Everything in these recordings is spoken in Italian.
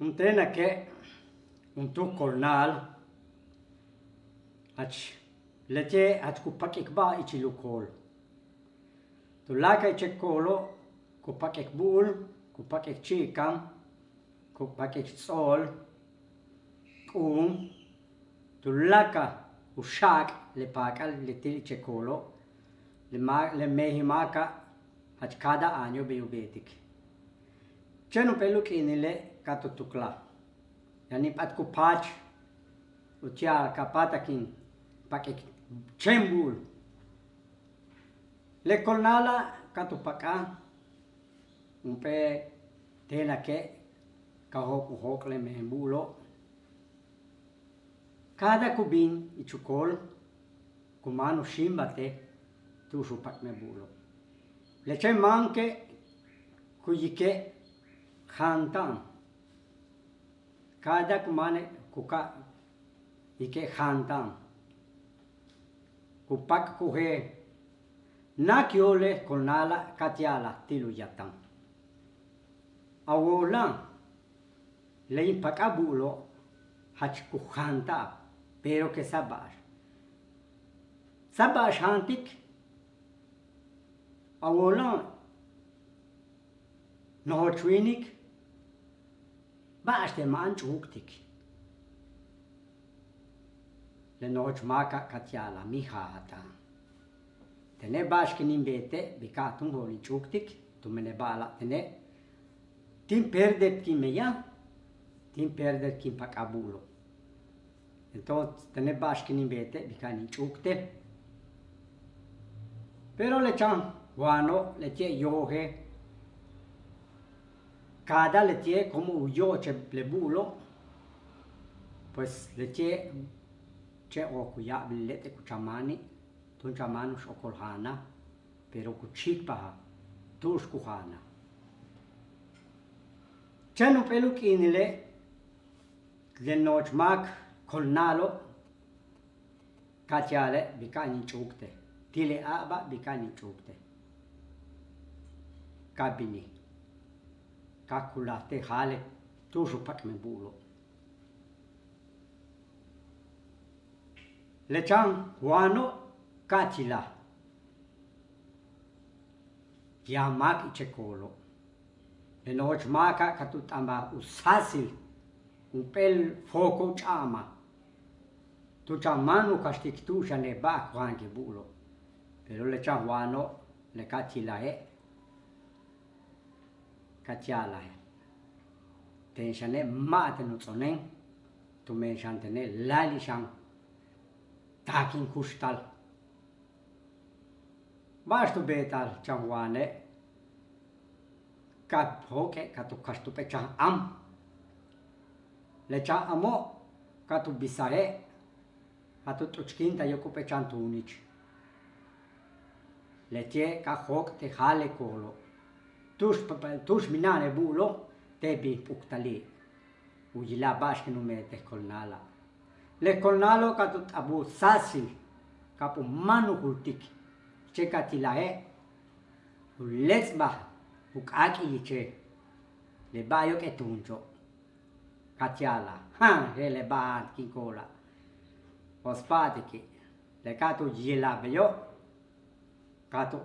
Un tena che un tu colnal lete cu pakik ba ichi lukol. Tu laka ichi kolo ku pakik bul, ku pakik chikam, ku pakik sol, tu laka ushak le pakal le til ichi kolo, le mehimaka cada año beubetik. C'è un pelo che nelle cato tukla. Yani pat ku pach utia kapata kin pakek chembul. Le colnala cato paka un pe tela che kahok le membulo. Cada kubin i chukol kumano shimbate tu su pak membulo. Le c'è manche kujike khantan. Cada kumane kuka ike khantan. Kupak kuhe nakiole kolnala katiala tilu yatan. Awolan le impak abulo hach kukhanta pero que sabash. Sabash hantik awolan no chwinik baš te manč uktik. Le noč maka katjala mihata. Tene baš ke nimbete bikatum voli chuktik, tu me ne bala tene. Tim perdet kim meja, tim perdet kim pak abulo. Entonces tene baš ke nimbete bikani chukte. Pero le chan guano le tie yohe. Cada le tie como uyo che plebulo, pues le tie che o kuya bilete ku chamani, tun chamanu shokolhana, pero ku chikpaha, tush kuhana. C'è un pelo kinile, le nochmak kolnalo, katiale bikani chukte, tile aba bikani chukte. Kabini. Calculate hale tu su pak me bulo. Le chan guano katila. Yamak iche kolo. Le noch maka katutamba usasil. Un pel foco chama. Tu chamanu kastik tu shane ba kwanke bulo. Pero le chan guano le katila Katiala tenshane mate no tsonen tu menshantene lalishan takin kustal bastu betal chanwane kat hoke katu kastu pechan am le cha amo katu bisae atu tuchkinta yoku pechan tunich le tie ka hok te hale kolo tush minane bulo tebi puktali ujila bash que no mete colnala le colnalo katut abu sasil kapu manu kultik chekatilae uletsba ukaki che le bayo che tuncho katiala le ba kinkola ospatiki le katu jila beyo katu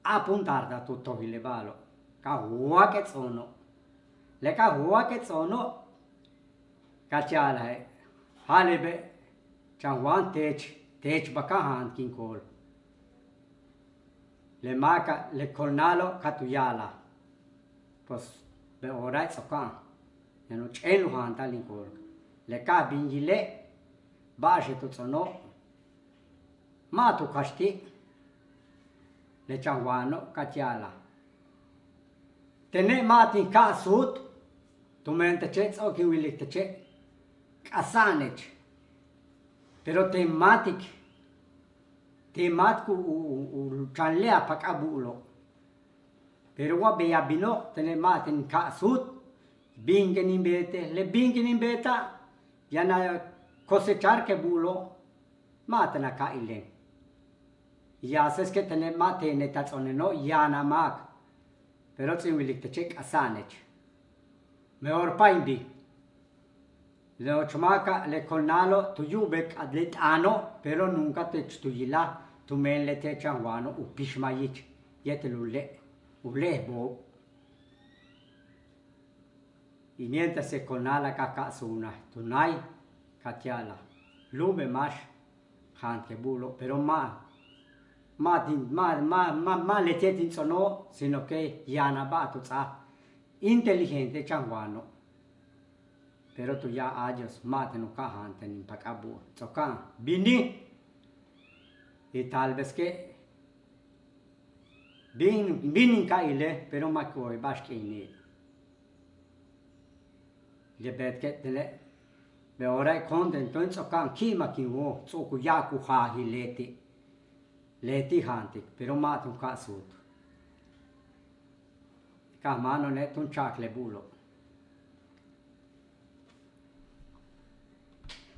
appuntar da tutto il balo ka hua che sono le ka hua che sono kachala halebe changwan tech bakahan kinkol le maka le colnalo katuyala pos be orai sokan yano chelu han talinkol le ka bingile baje to sono ma tu kashti le changuano katiala. Tene mati ka sut, tu mente cez o ki wilik te ce, kasanec. Pero te mat ku chanlea pak abulo. Pero wa be abino tene matin ka sut, bingen in bete, le bingen in beta, yana cosechar ke bulo, matena ka ilen. Ya sabes que tener mate netatsone no yana mak. Pero si wilik te check asanech. Mejor paimbi. lo chamaca le colnalo tu yubek adlet ano pero nunca te tuyila tu men le te changuano u pishmayich yete ule bo y mientras se colnala kaka suna tunai katiala lube mash han ke bulo pero ma le te tin sono sino que yana ba tu sa inteligente changuano pero tu ya años mate no cajan ten pakabu tocan bini y tal vez que bini kaile pero ma koi baske ni le bet que tele be ora contento in tocan kima kiwo so ku ya ku ha leti hanti pero mate un casut ka mano ne tun chakle bulo